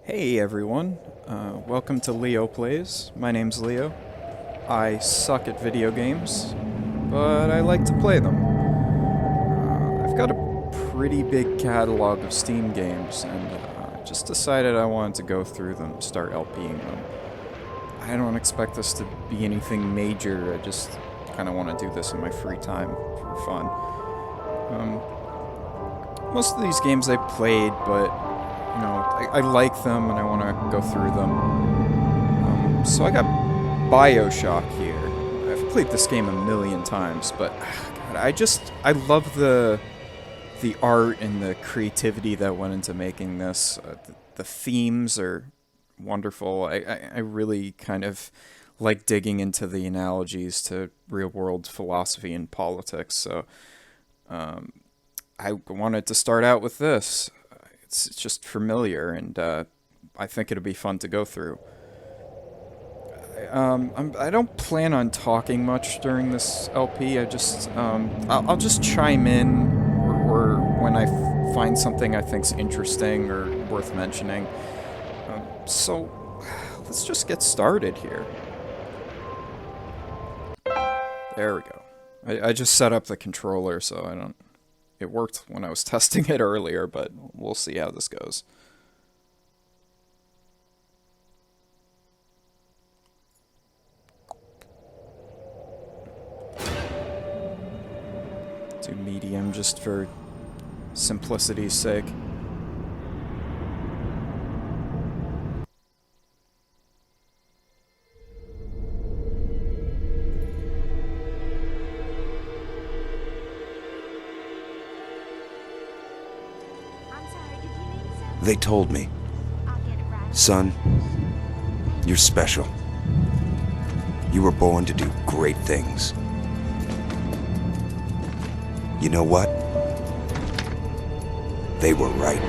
Hey everyone, welcome to Leo Plays. My name's Leo. I suck at video games, but I like to play them. I've got a pretty big catalog of Steam games, and I just decided I wanted to go through them, start LPing them. I don't expect this to be anything major, I just kind of want to do this in my free time for fun. Most of these games I played, but you know, I like them and I want to go through them. So I got Bioshock here. I've played this game a million times, but God, I love the art and the creativity that went into making this. The themes are wonderful. I really kind of like digging into the analogies to real world philosophy and politics. So I wanted to start out with this. It's just familiar, and I think it'll be fun to go through. I don't plan on talking much during this LP. I'll just chime in, or when I find something I think's interesting or worth mentioning. So let's just get started here. There we go. I just set up the controller, so I don't. It worked when I was testing it earlier, but we'll see how this goes. Do medium just for simplicity's sake. They told me, son, you're special. You were born to do great things. You know what? They were right.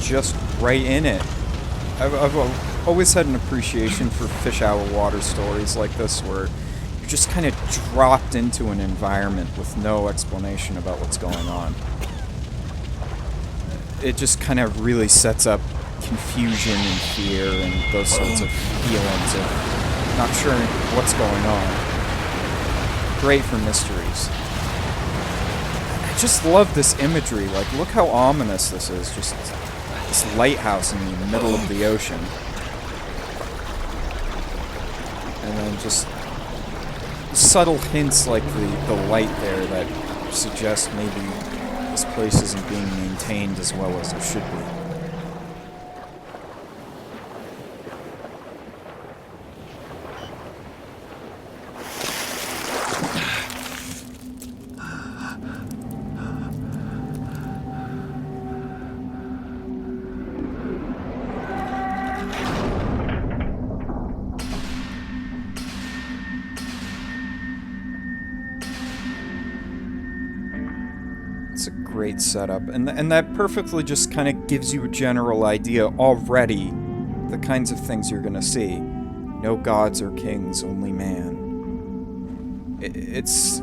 Just right in it. I've always had an appreciation for fish out of water stories like this, where you're just kind of dropped into an environment with no explanation about what's going on. It just kind of really sets up confusion and fear and those sorts of feelings of not sure what's going on. Great for mysteries. I just love this imagery. Like, look how ominous this is. Just this lighthouse in the middle of the ocean. And then just subtle hints like the light there that suggest maybe this place isn't being maintained as well as it should be. It's a great setup, and that perfectly just kind of gives you a general idea already the kinds of things you're gonna see. No gods or kings, only man. It's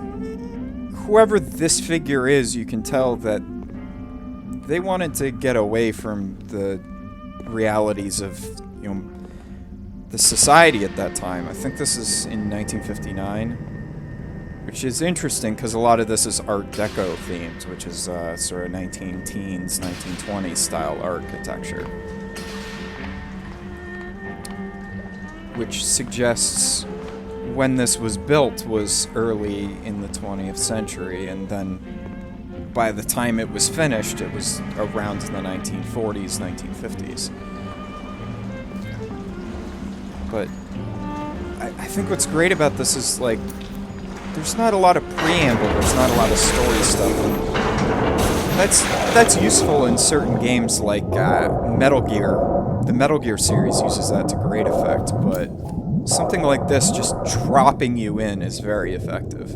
whoever this figure is, you can tell that they wanted to get away from the realities of, you know, the society at that time. I think this is in 1959. Which is interesting because a lot of this is Art Deco themed, which is sort of 19 teens, 1920s style architecture. which suggests when this was built was early in the 20th century, and then by the time it was finished, it was around the 1940s, 1950s. But I think what's great about this is, like, there's not a lot of preamble, there's not a lot of story stuff. And that's useful in certain games like Metal Gear. The Metal Gear series uses that to great effect, but something like this, just dropping you in, is very effective.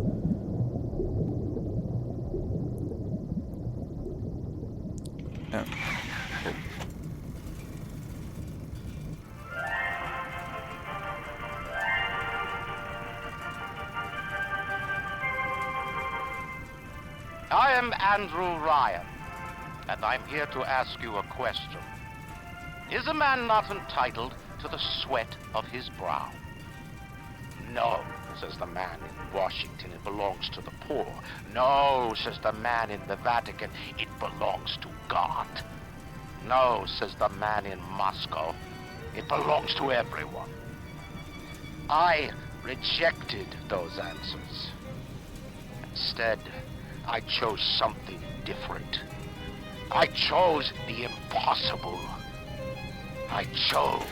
Yeah. I am Andrew Ryan, and I'm here to ask you a question. Is a man not entitled to the sweat of his brow? No, says the man in Washington, it belongs to the poor. No, says the man in the Vatican, it belongs to God. No, says the man in Moscow, it belongs to everyone. I rejected those answers. Instead, I chose something different. I chose the impossible. I chose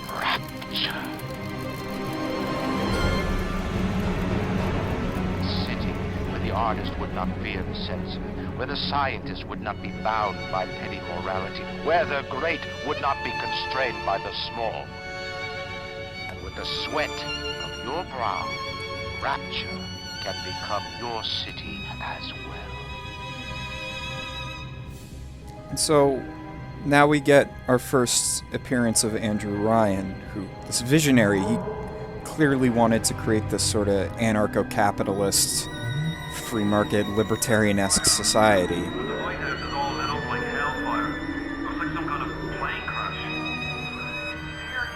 rapture. A city where the artist would not fear the censor, where the scientist would not be bound by petty morality, where the great would not be constrained by the small. And with the sweat of your brow, rapture can become your city as well. And so now we get our first appearance of Andrew Ryan, who, this visionary, he clearly wanted to create this sort of anarcho-capitalist, free market, libertarian-esque society. The White House is all lit up like hellfire. Looks like some kind of plane crash. Here,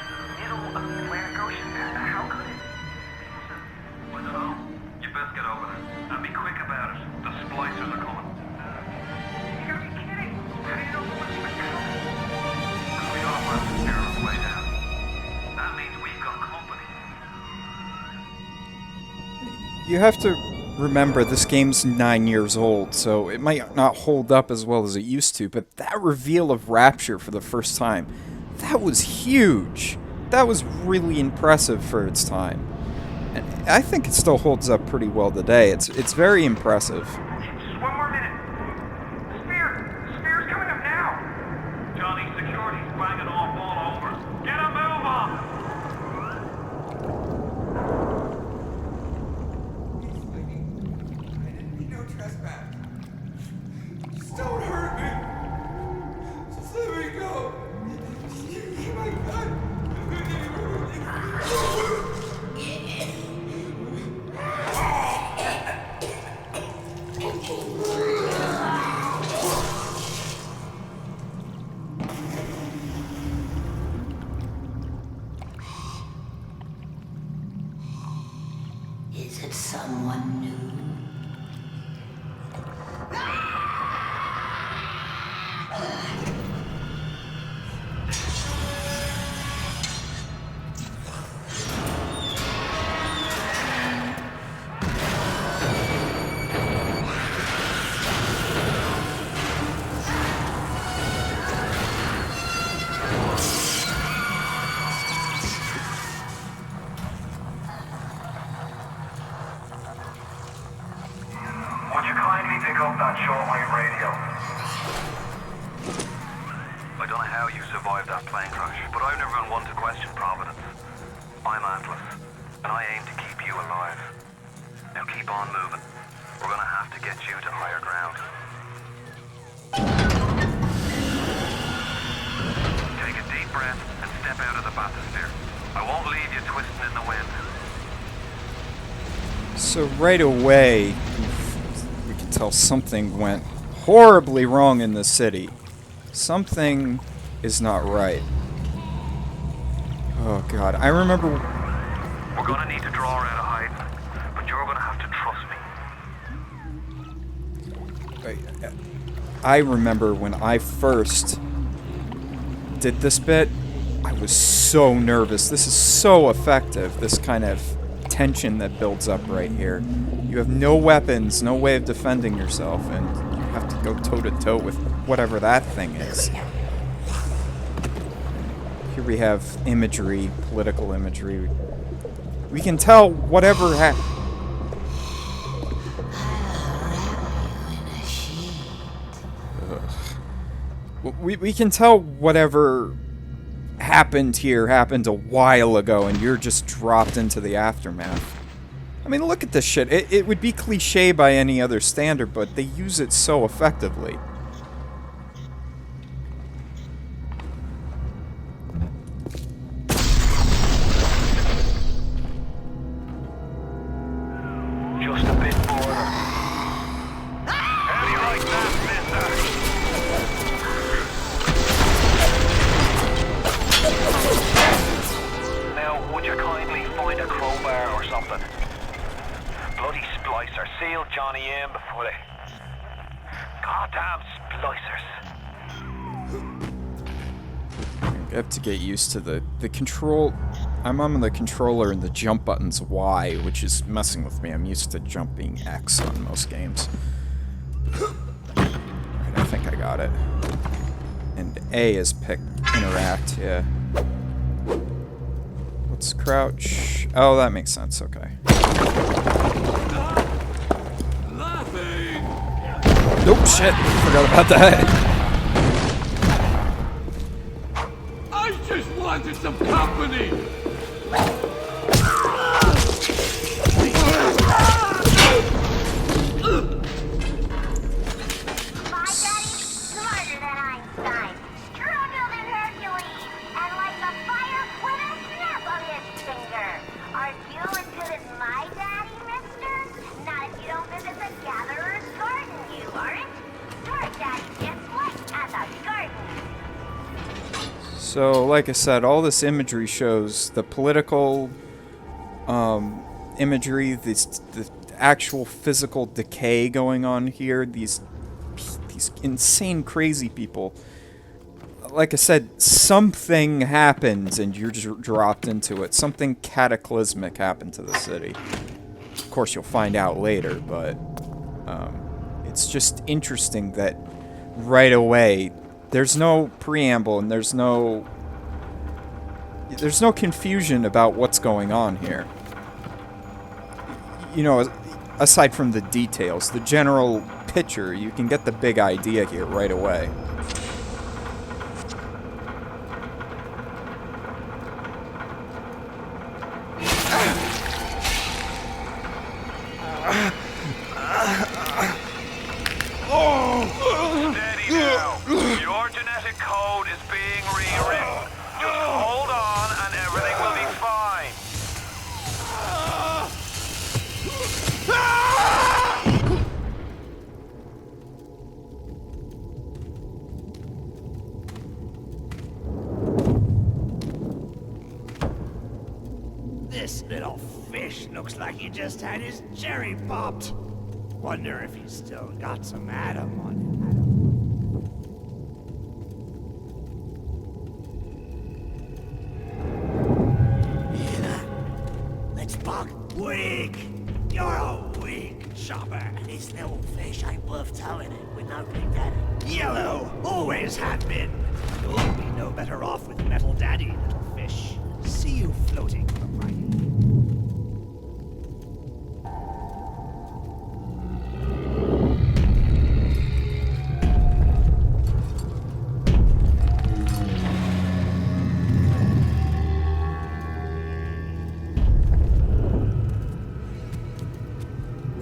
middle of the Atlantic Ocean. How could it? I don't know. You best get over there. And be quick about it. The splicers are coming. You gotta be kidding. How do you know someone's even coming? Because we got a massive here on the way down. That means we've got company. You have to remember, this game's 9 years old, so it might not hold up as well as it used to, but that reveal of Rapture for the first time, that was huge. That was really impressive for its time. And I think it still holds up pretty well today. It's very impressive. Just one more minute. The spear! The spear's coming up now! Johnny, security's banging off all over. Get a move on! Don't hurt me! Just let me go! My God! Is it someone new? Would you kindly pick up that shortwave radio? I don't know how you survived that plane crash, but I've never been one to question Providence. I'm Atlas, and I aim to keep you alive. Now keep on moving. We're gonna have to get you to higher ground. Take a deep breath and step out of the bathysphere. I won't leave you twisting in the wind. So right away, we can tell something went horribly wrong in the city. Something is not right. Oh God, I remember. We're gonna need to draw her out of hiding, but you're gonna have to trust me. I remember when I first did this bit, I was so nervous. This is so effective, this kind of tension that builds up right here. You have no weapons, no way of defending yourself, and you have to go toe-to-toe with whatever that thing is. Here we have imagery, political imagery. We can tell whatever we can tell whatever happened here happened a while ago, and you're just dropped into the aftermath. I mean, look at this shit. It would be cliche by any other standard, but they use it so effectively. Just a bit border. How do you like that, mister? Now, would you kindly find a crowbar or something? Bloody splicer. Seal Johnny in before they... Goddamn splicers. I have to get used to the control. I'm on the controller and the jump button's Y, which is messing with me. I'm used to jumping X on most games. Alright, I think I got it. And A is pick, interact, yeah. What's crouch? Oh, that makes sense, okay. Nope, shit, forgot about that. I just wanted some company! My daddy's smarter than Einstein, stronger than Hercules, and like a fire with a snap of his finger. Are you as good as my daddy, mister? Not if you don't visit the Gatherer's Garden, you aren't. Your daddy just went at the garden. So, like I said, all this imagery shows the political imagery, the actual physical decay going on here, these insane, crazy people. Like I said, something happens and you're just dropped into it. Something cataclysmic happened to the city. Of course, you'll find out later, but it's just interesting that right away there's no preamble and there's no confusion about what's going on here. You know, aside from the details, the general picture, you can get the big idea here right away. Steady now. Your genetic code is being rewritten. Just hold on and everything will be fine. This little fish looks like he just had his cherry popped. Wonder if he's still got some Adam on him. Let's bug. Weak! You're a weak chopper. This little fish ain't worth towing it with no big daddy. Yellow always had been. You'll be no better off with Metal Daddy, little fish. See you floating from right.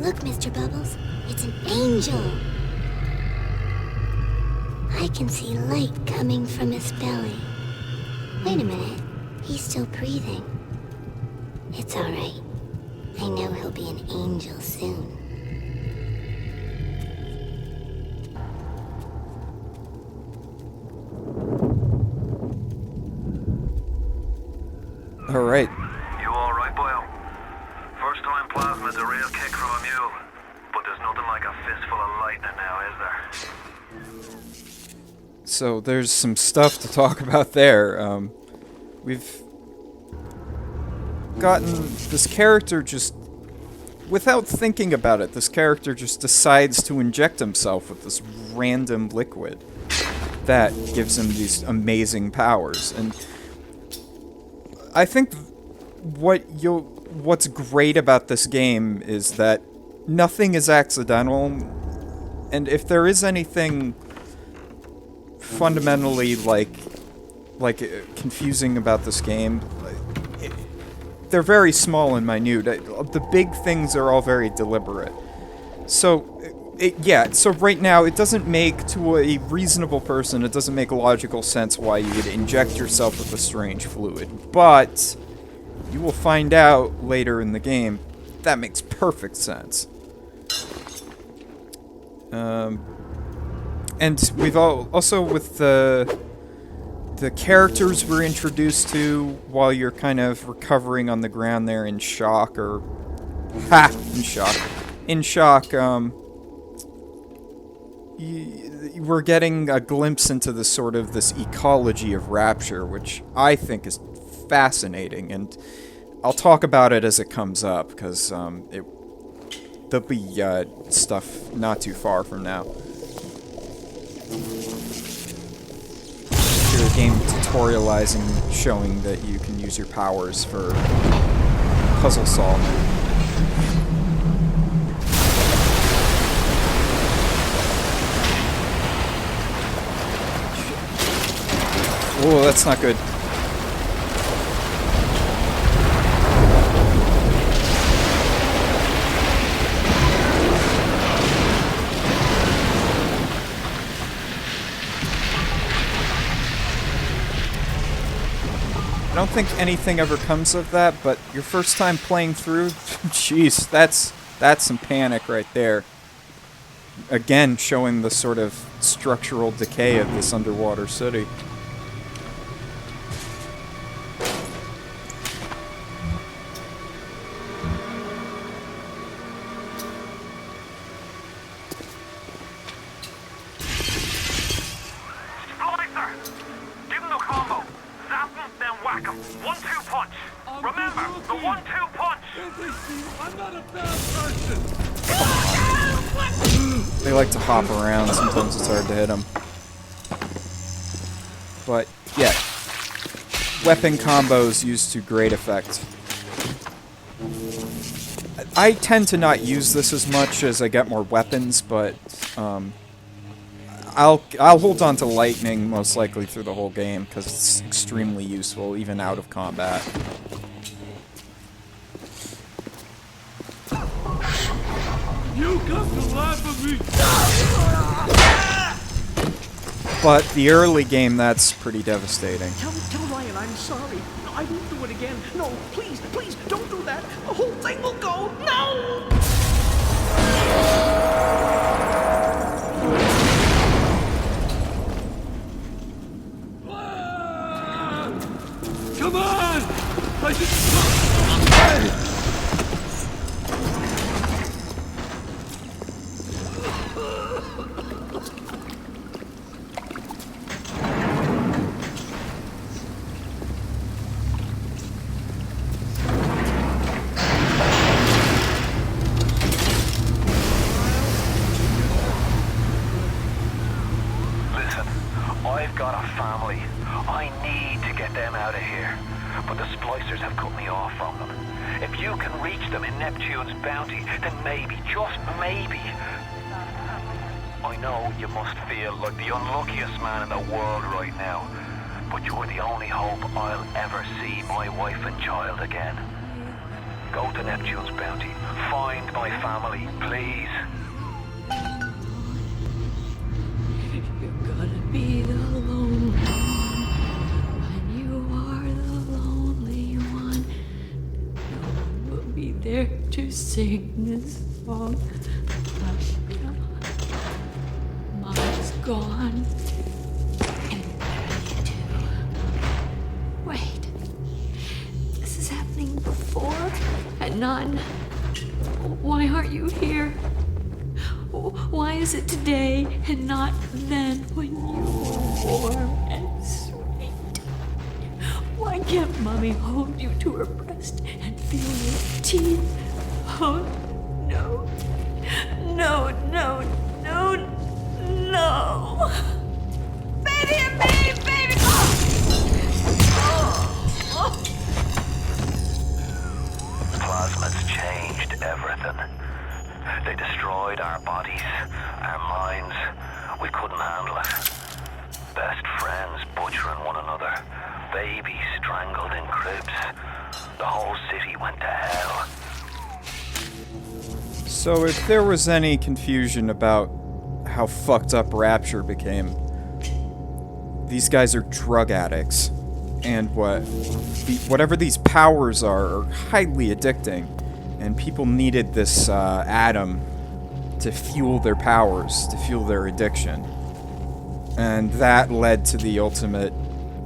Look, Mr. Bubbles, it's an angel. I can see light coming from his belly. Wait a minute, he's still breathing. It's all right. I know he'll be an angel soon. All right. You alright, boyo? First time plasma's a real kick from a mule. But there's nothing like a fistful of lightning now, is there? So there's some stuff to talk about there. we've gotten this character just, without thinking about it, this character just decides to inject himself with this random liquid that gives him these amazing powers. And I think what's great about this game is that nothing is accidental, and if there is anything fundamentally confusing about this game, they're very small and minute. The big things are all very deliberate. So so right now it doesn't make, to a reasonable person, it doesn't make logical sense why you would inject yourself with a strange fluid, but you will find out later in the game that makes perfect sense. And we've also, with the characters we're introduced to while you're kind of recovering on the ground there in shock, we're getting a glimpse into this ecology of Rapture, which I think is fascinating, and I'll talk about it as it comes up, because there'll be stuff not too far from now. Here, a game tutorializing, showing that you can use your powers for puzzle solving. Oh, that's not good. I don't think anything ever comes of that, but your first time playing through, jeez, that's some panic right there. Again, showing the sort of structural decay of this underwater city. They like to hop around, sometimes it's hard to hit them. But, yeah. Weapon combos used to great effect. I tend to not use this as much as I get more weapons, but I'll hold on to lightning most likely through the whole game, because it's extremely useful, even out of combat. You come to laugh at me! But the early game, that's pretty devastating. Tell Ryan I'm sorry. I won't do it again. No, please, please, don't do that. The whole thing will go. No! Come on! I just... I've got a family. I need to get them out of here. But the splicers have cut me off from them. If you can reach them in Neptune's bounty, then maybe, just maybe... I know you must feel like the unluckiest man in the world right now. But you're the only hope I'll ever see my wife and child again. Go to Neptune's bounty. Find my family, please. You're gonna be the lonely one. When you are the lonely one, no one will be there to sing this song. Mom's gone. And Daddy too. Wait. This is happening before and none. Why aren't you here? Why is it today and not then when you were warm and sweet? Why Can't Mommy hold you to her breast and feel your teeth? Oh, no. No, no, no, no. Baby and me, baby! Plasmids changed everything. They destroyed our bodies, our minds. We couldn't handle it. Best friends butchering one another. Babies strangled in cribs. The whole city went to hell. So if there was any confusion about how fucked up Rapture became, these guys are drug addicts. And whatever these powers are highly addicting. And people needed this atom to fuel their powers, to fuel their addiction. And that led to the ultimate,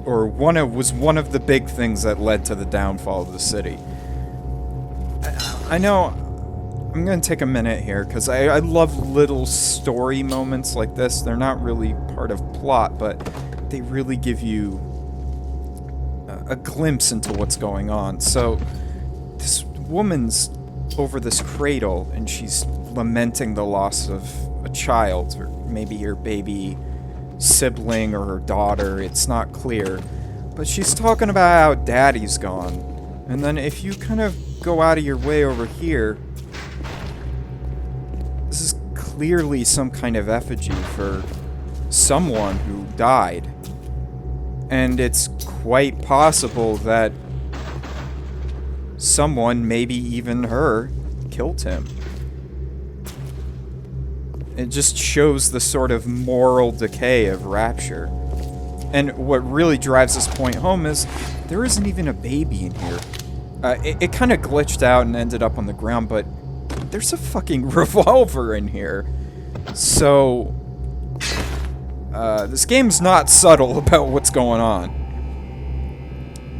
or was one of the big things that led to the downfall of the city. I know, I'm gonna take a minute here, because I love little story moments like this. They're not really part of plot, but they really give you a glimpse into what's going on. So, this woman's over this cradle, and she's lamenting the loss of a child, or maybe her baby sibling or her daughter, it's not clear. But she's talking about how daddy's gone. And then if you kind of go out of your way over here, this is clearly some kind of effigy for someone who died. And it's quite possible that someone, maybe even her, killed him. It just shows the sort of moral decay of Rapture. And what really drives this point home is there isn't even a baby in here. It kind of glitched out and ended up on the ground, but there's a fucking revolver in here. So, this game's not subtle about what's going on.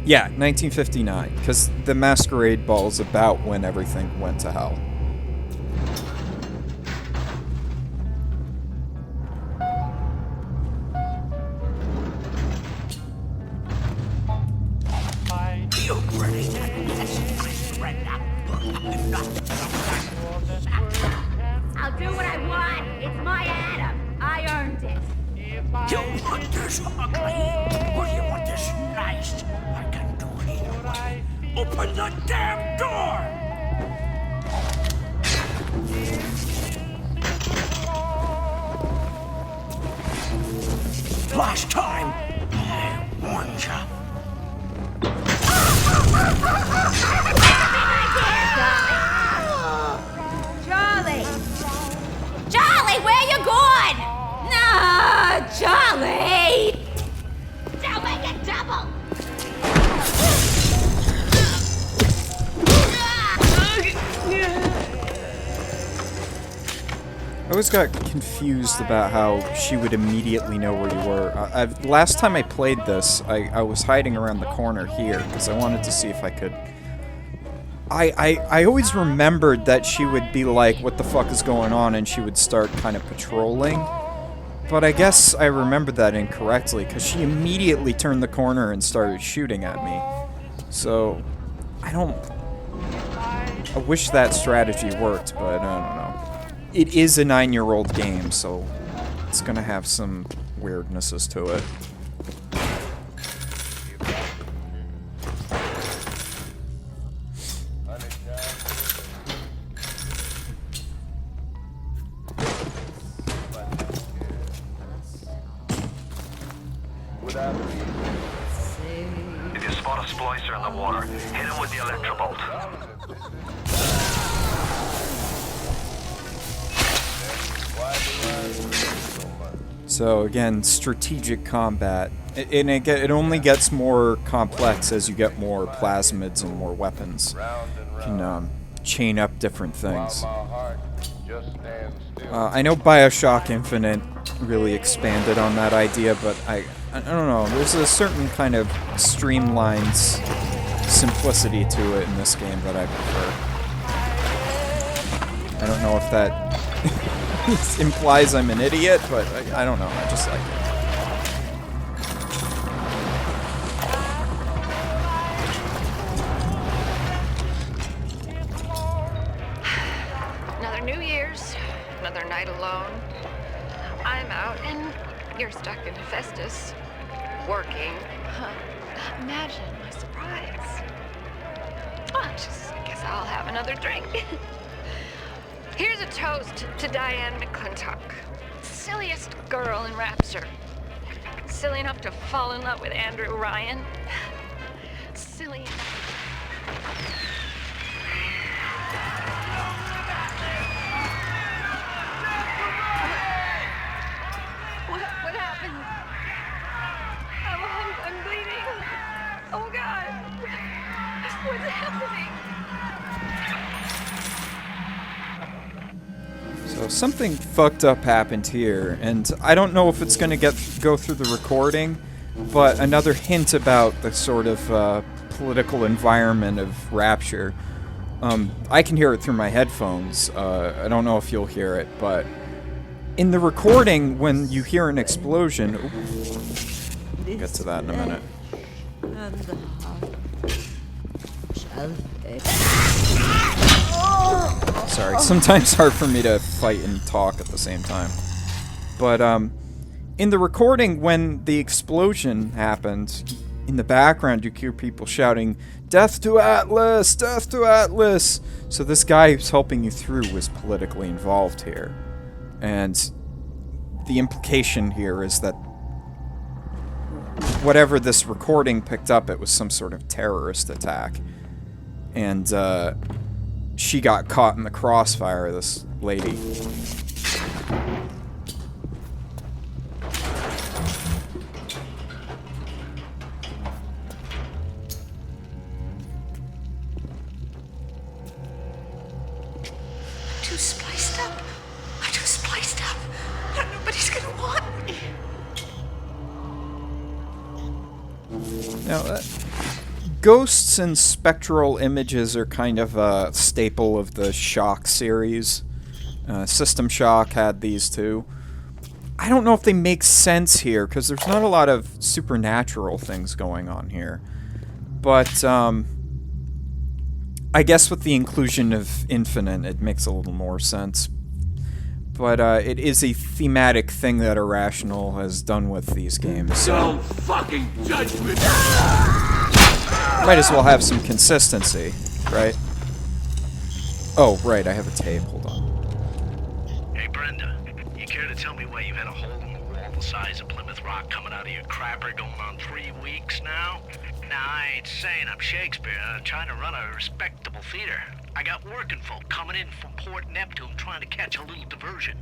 Yeah, 1959, because the Masquerade Ball is about when everything went to hell. I'll do what I want. It's my Adam. I earned it. You want this ugly, or you want this nice? I can do it either way. Open the damn door! Last time, I warned you. Charlie! Charlie, where you going? No, Charlie! Don't make it double! I always got confused about how she would immediately know where you were. Last time I played this, I was hiding around the corner here, because I wanted to see if I could... I always remembered that she would be like, what the fuck is going on, and she would start kind of patrolling. But I guess I remembered that incorrectly, because she immediately turned the corner and started shooting at me. So, I wish that strategy worked, but I don't know. It is a 9-year-old game, so it's gonna have some weirdnesses to it. If you spot a splicer in the water, hit him with the electrobolt. So again, strategic combat. And it only gets more complex as you get more plasmids and more weapons. You can chain up different things. I know Bioshock Infinite really expanded on that idea, but I don't know. There's a certain kind of streamlined simplicity to it in this game that I prefer. I don't know if that implies I'm an idiot, but I don't know. I just like it. out and you're stuck in Hephaestus, working. Huh. Imagine my surprise. Well, I guess I'll have another drink. Here's a toast to Diane McClintock, silliest girl in Rapture. Silly enough to fall in love with Andrew Ryan. Silly enough. What happened? I'm bleeding. Oh God. What's happening? So something fucked up happened here, and I don't know if it's going to go through the recording, but another hint about the sort of political environment of Rapture. I can hear it through my headphones. I don't know if you'll hear it, but in the recording, when you hear an explosion... We'll get to that in a minute. Sorry, sometimes it's hard for me to fight and talk at the same time. But in the recording, when the explosion happened, in the background you hear people shouting, "Death to Atlas! Death to Atlas!" So this guy who's helping you through was politically involved here. And the implication here is that whatever this recording picked up, it was some sort of terrorist attack. And she got caught in the crossfire, this lady. I'm too spliced up. Nobody's gonna want me. Now, ghosts and spectral images are kind of a staple of the Shock series. System Shock had these too. I don't know if they make sense here, because there's not a lot of supernatural things going on here. But, I guess with the inclusion of Infinite, it makes a little more sense. But, it is a thematic thing that Irrational has done with these games. Don't fucking judge me! Might as well have some consistency, right? Oh, right, I have a tape. Hold on. Hey, Brenda, you care to tell me why you had a hole in the wall the size of Plymouth Rock coming out of your crapper going on 3 weeks now? Nah, I ain't saying I'm Shakespeare. I'm trying to run a respectable theater. I got working folk coming in from Port Neptune trying to catch a little diversion.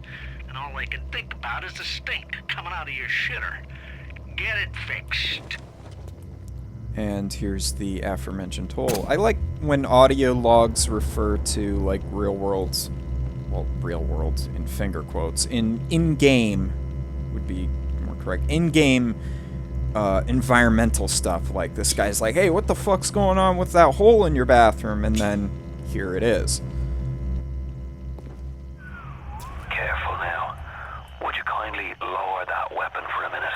And all I can think about is the stink coming out of your shitter. Get it fixed. And here's the aforementioned hole. I like when audio logs refer to, like, real worlds, well, real world in finger quotes, in-game would be more correct, in-game environmental stuff, like this guy's like, hey, what the fuck's going on with that hole in your bathroom? And then here it is. Careful now. Would you kindly lower that weapon for a minute?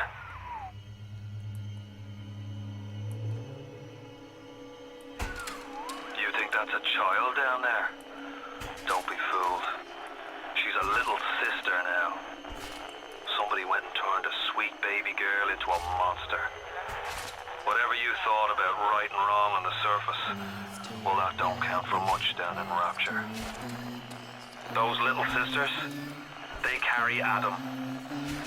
You think that's a child down there? Don't be fooled. She's a little sister now. Somebody went and turned a sweet baby girl into a monster. Whatever you thought about right and wrong on the surface, well, that don't count for much down in Rapture. Those little sisters, they carry Adam,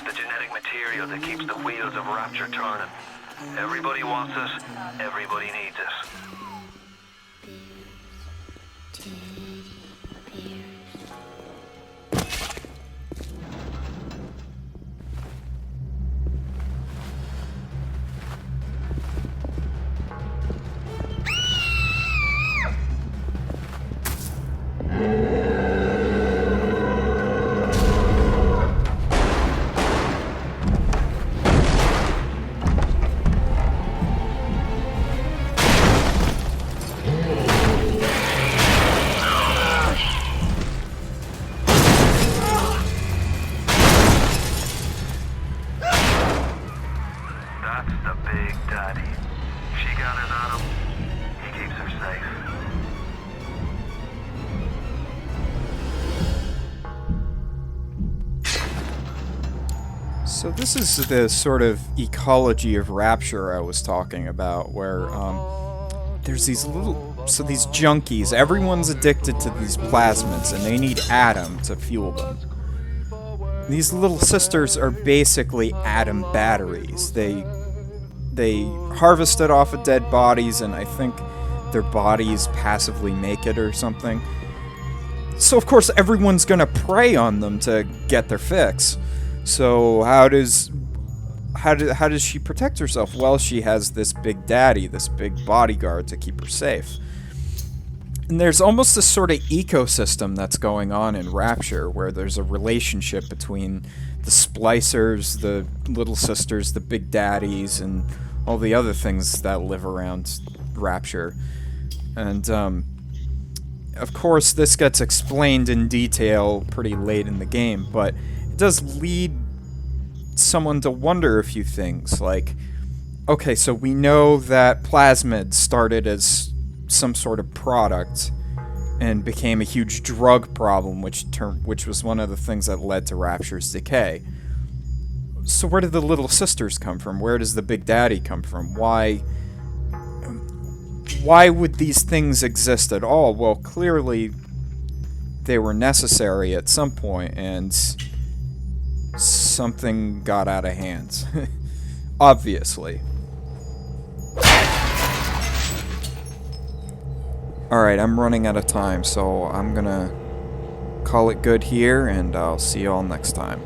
the genetic material that keeps the wheels of Rapture turning. Everybody wants it, everybody needs it. So this is the sort of ecology of Rapture I was talking about, where there's these these junkies, everyone's addicted to these plasmids, and they need Adam to fuel them. These little sisters are basically atom batteries. They harvest it off of dead bodies, and I think their bodies passively make it or something. So of course everyone's gonna prey on them to get their fix. So how does she protect herself? Well, she has this big daddy, this big bodyguard to keep her safe. And there's almost this sort of ecosystem that's going on in Rapture, where there's a relationship between the splicers, the little sisters, the big daddies, and all the other things that live around Rapture. And, of course, this gets explained in detail pretty late in the game, but it does lead someone to wonder a few things, like, okay, so we know that plasmid started as some sort of product and became a huge drug problem, which was one of the things that led to Rapture's decay. So where did the little sisters come from? Where does the big daddy come from? Why would these things exist at all? Well, clearly they were necessary at some point, and something got out of hand. Obviously. Alright, I'm running out of time, so I'm gonna call it good here, and I'll see you all next time.